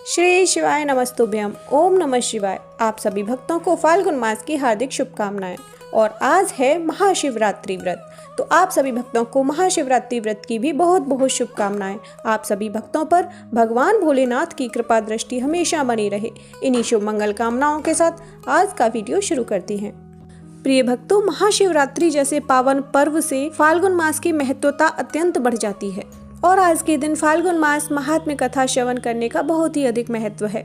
श्री शिवाय नमस्तुभ्यम। ओम नमः शिवाय। आप सभी भक्तों को फाल्गुन मास की हार्दिक शुभकामनाएं। और आज है महाशिवरात्रि व्रत, तो आप सभी भक्तों को महाशिवरात्रि व्रत की भी बहुत बहुत शुभकामनाएं। आप सभी भक्तों पर भगवान भोलेनाथ की कृपा दृष्टि हमेशा बनी रहे। इन्हीं शुभ मंगल कामनाओं के साथ आज का वीडियो शुरू करती हैं। प्रिय भक्तों, महाशिवरात्रि जैसे पावन पर्व से फाल्गुन मास की महत्वता अत्यंत बढ़ जाती है और आज के दिन फाल्गुन मास महात्म्य कथा श्रवण करने का बहुत ही अधिक महत्व है।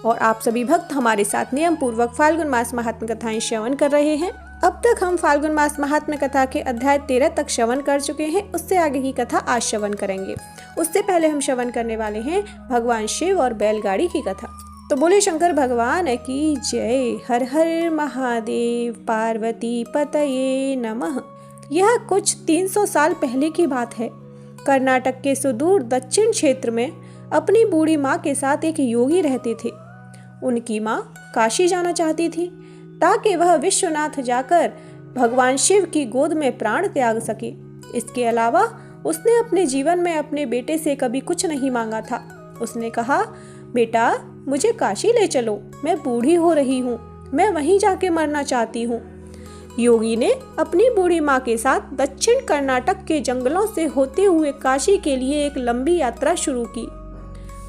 और आप सभी भक्त हमारे साथ नियम पूर्वक फाल्गुन मास महात्म्य कथाएं श्रवण कर रहे हैं। अब तक हम फाल्गुन मास महात्म्य कथा के अध्याय 13 तक श्रवण कर चुके हैं। उससे आगे की कथा आज श्रवण करेंगे। उससे पहले हम श्रवण करने वाले हैं भगवान शिव और बैलगाड़ी की कथा। तो बोले शंकर भगवान की जय। हर हर महादेव। पार्वती पतये नमः। यह कुछ 300 साल पहले की बात है। कर्नाटक के सुदूर दक्षिण क्षेत्र में अपनी बूढ़ी माँ के साथ एक योगी रहते थे। उनकी माँ काशी जाना चाहती थी ताकि वह विश्वनाथ जाकर भगवान शिव की गोद में प्राण त्याग सके। इसके अलावा उसने अपने जीवन में अपने बेटे से कभी कुछ नहीं मांगा था। उसने कहा, बेटा मुझे काशी ले चलो, मैं बूढ़ी हो रही हूँ, मैं वहीं जाके मरना चाहती हूँ। योगी ने अपनी बूढ़ी माँ के साथ दक्षिण कर्नाटक के जंगलों से होते हुए काशी के लिए एक लंबी यात्रा शुरू की।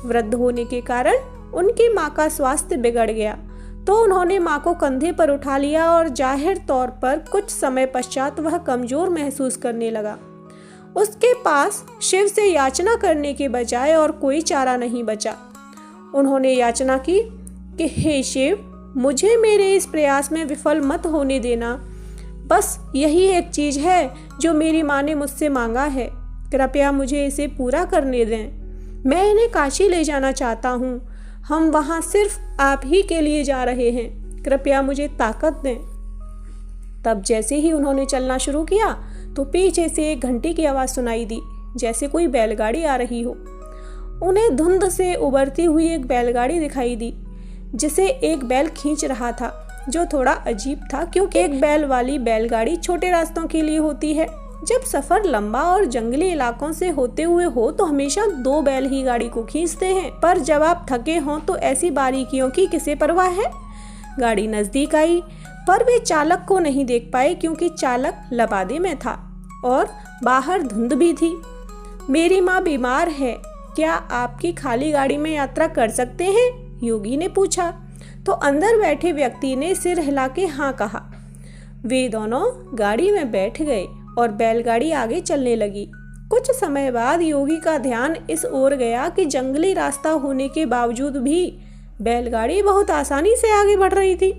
वृद्ध होने के कारण उनकी माँ का स्वास्थ्य बिगड़ गया, तो उन्होंने माँ को कंधे पर उठा लिया और जाहिर तौर पर कुछ समय पश्चात वह कमजोर महसूस करने लगा। उसके पास शिव से याचना करने के बजाय और कोई चारा नहीं बचा। उन्होंने याचना की कि हे शिव, मुझे मेरे इस प्रयास में विफल मत होने देना। बस यही एक चीज है जो मेरी माँ ने मुझसे मांगा है। कृपया मुझे इसे पूरा करने दें। मैं इन्हें काशी ले जाना चाहता हूँ। हम वहाँ सिर्फ आप ही के लिए जा रहे हैं। कृपया मुझे ताकत दें। तब जैसे ही उन्होंने चलना शुरू किया तो पीछे से एक घंटी की आवाज़ सुनाई दी, जैसे कोई बैलगाड़ी आ रही हो। उन्हें धुंध से उबरती हुई एक बैलगाड़ी दिखाई दी जिसे एक बैल खींच रहा था, जो थोड़ा अजीब था क्योंकि एक बैल वाली बैलगाड़ी छोटे रास्तों के लिए होती है। जब सफर लंबा और जंगली इलाकों से होते हुए हो तो हमेशा 2 बैल ही गाड़ी को खींचते हैं, पर जब आप थके हों तो ऐसी बारीकियों की किसे परवाह है। गाड़ी नजदीक आई पर वे चालक को नहीं देख पाए क्योंकि चालक लबादे में था और बाहर धुंध भी थी। मेरी माँ बीमार है, क्या आपकी खाली गाड़ी में यात्रा कर सकते हैं? योगी ने पूछा। तो अंदर बैठे व्यक्ति ने सिर हिला के हाँ कहा। वे दोनों गाड़ी में बैठ गए और बैलगाड़ी आगे चलने लगी। कुछ समय बाद योगी का ध्यान इस ओर गया कि जंगली रास्ता होने के बावजूद भी बैलगाड़ी बहुत आसानी से आगे बढ़ रही थी।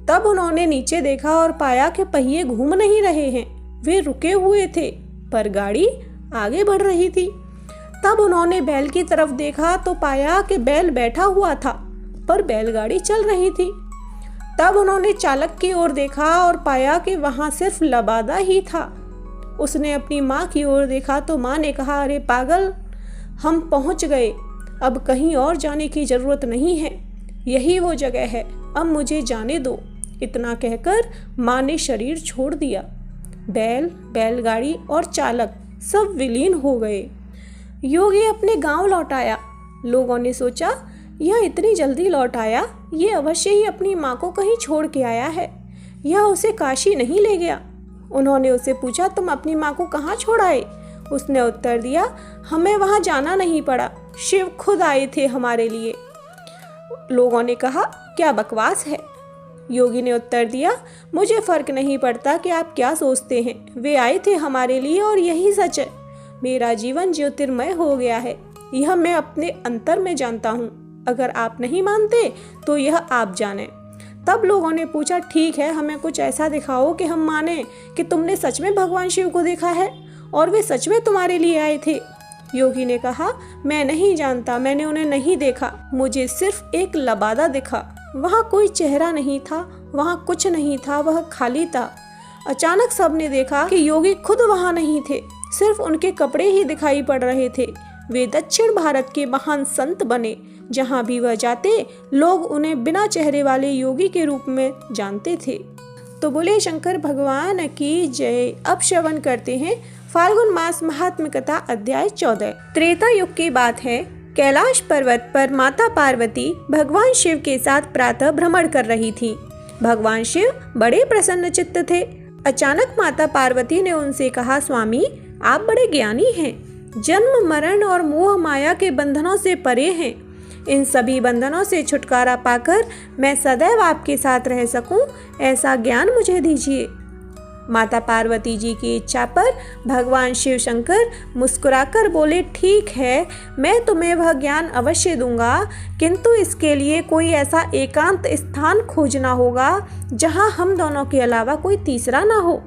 तब उन्होंने नीचे देखा और पाया कि पहिए घूम नहीं रहे हैं, वे रुके हुए थे, पर गाड़ी आगे बढ़ रही थी। तब उन्होंने बैल की तरफ देखा तो पाया कि बैल बैठा हुआ था, पर बैलगाड़ी चल रही थी। तब उन्होंने चालक की ओर देखा और पाया कि वहां सिर्फ लबादा ही था। उसने अपनी माँ की ओर देखा तो माँ ने कहा, अरे पागल, हम पहुंच गए, अब कहीं और जाने की जरूरत नहीं है, यही वो जगह है, अब मुझे जाने दो। इतना कहकर माँ ने शरीर छोड़ दिया। बैल, बैलगाड़ी और चालक सब विलीन हो गए। योगी अपने गांव लौट आया। लोगों ने सोचा, यह इतनी जल्दी लौट आया, ये अवश्य ही अपनी माँ को कहीं छोड़ के आया है, यह उसे काशी नहीं ले गया। उन्होंने उससे पूछा, तुम अपनी माँ को कहाँ छोड़ आए? उसने उत्तर दिया, हमें वहाँ जाना नहीं पड़ा, शिव खुद आए थे हमारे लिए। लोगों ने कहा, क्या बकवास है? योगी ने उत्तर दिया, मुझे फर्क नहीं पड़ता कि आप क्या सोचते हैं, वे आए थे हमारे लिए और यही सच है। मेरा जीवन ज्योतिर्मय हो गया है, यह मैं अपने अंतर में जानता हूँ। अगर आप नहीं मानते तो यह आप जाने। तब लोगों ने पूछा, ठीक है, हमें कुछ ऐसा दिखाओ कि हम माने कि तुमने सच में भगवान शिव को देखा है और वे सच में तुम्हारे लिए आए थे। योगी ने कहा, मैं नहीं जानता, मैंने उन्हें नहीं देखा, मुझे सिर्फ एक लबादा दिखा। वहाँ कोई चेहरा नहीं था, वहाँ कुछ नहीं था, वह खाली था। अचानक सबने देखा कि योगी खुद वहाँ नहीं थे, सिर्फ उनके कपड़े ही दिखाई पड़ रहे थे। वे दक्षिण भारत के महान संत बने। जहाँ भी वह जाते लोग उन्हें बिना चेहरे वाले योगी के रूप में जानते थे। तो बोले शंकर भगवान की जय। अब श्रवण करते हैं फाल्गुन मास महात्म्य कथा अध्याय 14। त्रेता युग की बात है कैलाश पर्वत पर माता पार्वती भगवान शिव के साथ प्रातः भ्रमण कर रही थीं। भगवान शिव बड़े प्रसन्न चित्त थे। अचानक माता पार्वती ने उनसे कहा, स्वामी आप बड़े ज्ञानी हैं, जन्म मरण और मोह माया के बंधनों से परे हैं। इन सभी बंधनों से छुटकारा पाकर मैं सदैव आपके साथ रह सकूं, ऐसा ज्ञान मुझे दीजिए। माता पार्वती जी की इच्छा पर भगवान शिव शंकर मुस्कुराकर बोले, ठीक है, मैं तुम्हें वह ज्ञान अवश्य दूंगा, किंतु इसके लिए कोई ऐसा एकांत स्थान खोजना होगा जहां हम दोनों के अलावा कोई तीसरा ना हो।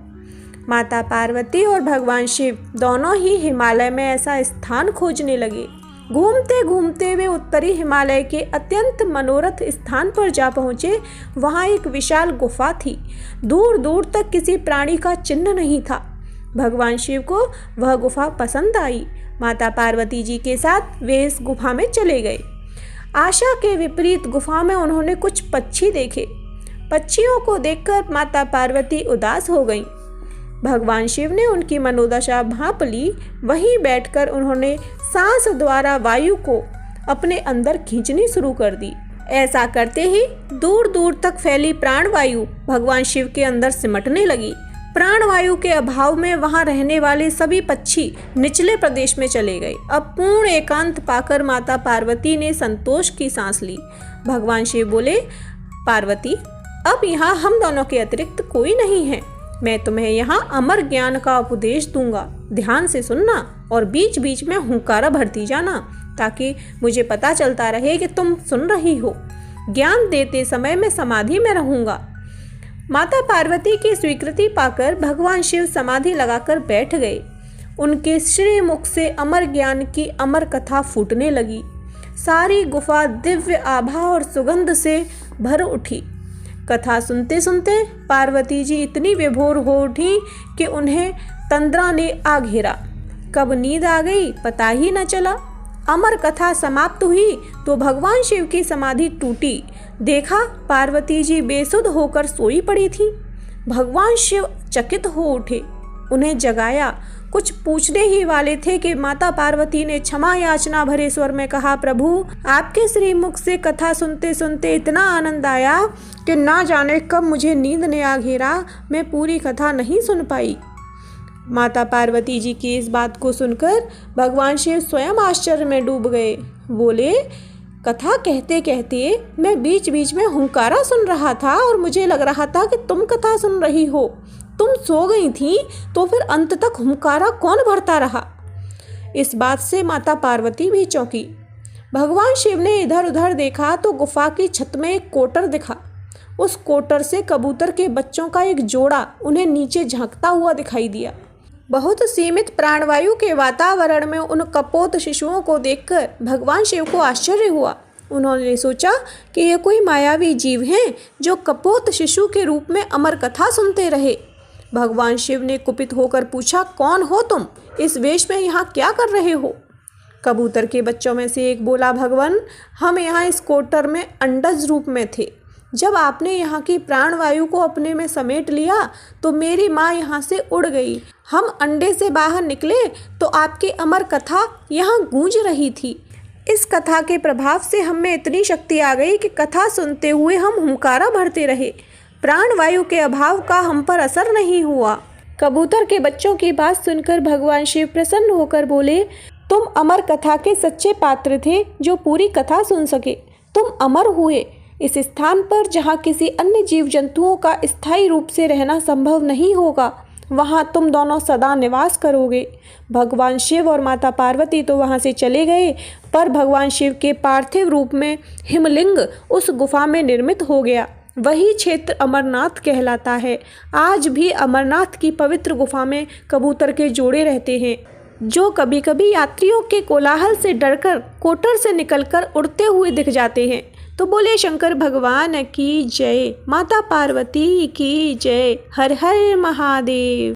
माता पार्वती और भगवान शिव दोनों ही हिमालय में ऐसा स्थान खोजने लगे। घूमते घूमते वे उत्तरी हिमालय के अत्यंत मनोरथ स्थान पर जा पहुँचे। वहाँ एक विशाल गुफा थी। दूर दूर तक किसी प्राणी का चिन्ह नहीं था। भगवान शिव को वह गुफा पसंद आई। माता पार्वती जी के साथ वे इस गुफा में चले गए। आशा के विपरीत गुफा में उन्होंने कुछ पक्षी देखे। पक्षियों को देखकर माता पार्वती उदास हो गईं। भगवान शिव ने उनकी मनोदशा भांप ली। वहीं बैठकर उन्होंने सांस द्वारा वायु को अपने अंदर खींचनी शुरू कर दी। ऐसा करते ही दूर दूर तक फैली प्राणवायु भगवान शिव के अंदर सिमटने लगी। प्राणवायु के अभाव में वहां रहने वाले सभी पक्षी निचले प्रदेश में चले गए। अब पूर्ण एकांत पाकर माता पार्वती ने संतोष की सांस ली। भगवान शिव बोले, पार्वती अब यहाँ हम दोनों के अतिरिक्त कोई नहीं है। मैं तुम्हें यहाँ अमर ज्ञान का उपदेश दूंगा, ध्यान से सुनना और बीच बीच में हुंकारा भरती जाना, ताकि मुझे पता चलता रहे कि तुम सुन रही हो। ज्ञान देते समय मैं समाधि में रहूंगा। माता पार्वती की स्वीकृति पाकर भगवान शिव समाधि लगाकर बैठ गए। उनके श्री मुख से अमर ज्ञान की अमर कथा फूटने लगी। सारी गुफा दिव्य आभा और सुगंध से भर उठी। कथा सुनते सुनते पार्वती जी इतनी विभोर हो उठी कि उन्हें तंद्रा ने आ घेरा। कब नींद आ गई पता ही न चला। अमर कथा समाप्त हुई तो भगवान शिव की समाधि टूटी। देखा पार्वती जी बेसुध होकर सोई पड़ी थी। भगवान शिव चकित हो उठे, उन्हें जगाया। कुछ पूछने ही वाले थे कि माता पार्वती ने क्षमा याचना भरे स्वर में कहा, प्रभु आपके श्रीमुख से कथा सुनते सुनते इतना आनंद आया कि ना जाने कब मुझे नींद ने आ घेरा, मैं पूरी कथा नहीं सुन पाई। माता पार्वती जी की इस बात को सुनकर भगवान शिव स्वयं आश्चर्य में डूब गए। बोले, कथा कहते कहते मैं बीच बीच में हुंकारा सुन रहा था और मुझे लग रहा था कि तुम कथा सुन रही हो। तुम सो गई थी तो फिर अंत तक हुंकारा कौन भरता रहा। इस बात से माता पार्वती भी चौंकी। भगवान शिव ने इधर उधर देखा तो गुफा की छत में एक कोटर दिखा। उस कोटर से कबूतर के बच्चों का एक जोड़ा उन्हें नीचे झांकता हुआ दिखाई दिया। बहुत सीमित प्राणवायु के वातावरण में उन कपोत शिशुओं को देखकर भगवान शिव को आश्चर्य हुआ। उन्होंने सोचा कि ये कोई मायावी जीव हैं जो कपोत शिशु के रूप में अमर कथा सुनते रहे। भगवान शिव ने कुपित होकर पूछा, कौन हो तुम? इस वेश में यहाँ क्या कर रहे हो? कबूतर के बच्चों में से एक बोला, भगवान हम यहाँ इस कोटर में अंडज रूप में थे। जब आपने यहाँ की प्राणवायु को अपने में समेट लिया तो मेरी माँ यहाँ से उड़ गई। हम अंडे से बाहर निकले तो आपकी अमर कथा यहाँ गूंज रही थी। इस कथा के प्रभाव से हम में इतनी शक्ति आ गई कि कथा सुनते हुए हम हुंकारा भरते रहे। प्राणवायु के अभाव का हम पर असर नहीं हुआ। कबूतर के बच्चों की बात सुनकर भगवान शिव प्रसन्न होकर बोले, तुम अमर कथा के सच्चे पात्र थे जो पूरी कथा सुन सके। तुम अमर हुए। इस स्थान पर जहाँ किसी अन्य जीव जंतुओं का स्थायी रूप से रहना संभव नहीं होगा, वहाँ तुम दोनों सदा निवास करोगे। भगवान शिव और माता पार्वती तो वहाँ से चले गए, पर भगवान शिव के पार्थिव रूप में हिमलिंग उस गुफा में निर्मित हो गया। वही क्षेत्र अमरनाथ कहलाता है। आज भी अमरनाथ की पवित्र गुफा में कबूतर के जोड़े रहते हैं, जो कभी कभी यात्रियों के कोलाहल से डरकर कोटर से निकलकर उड़ते हुए दिख जाते हैं। तो बोले शंकर भगवान की जय, माता पार्वती की जय। हर हर महादेव।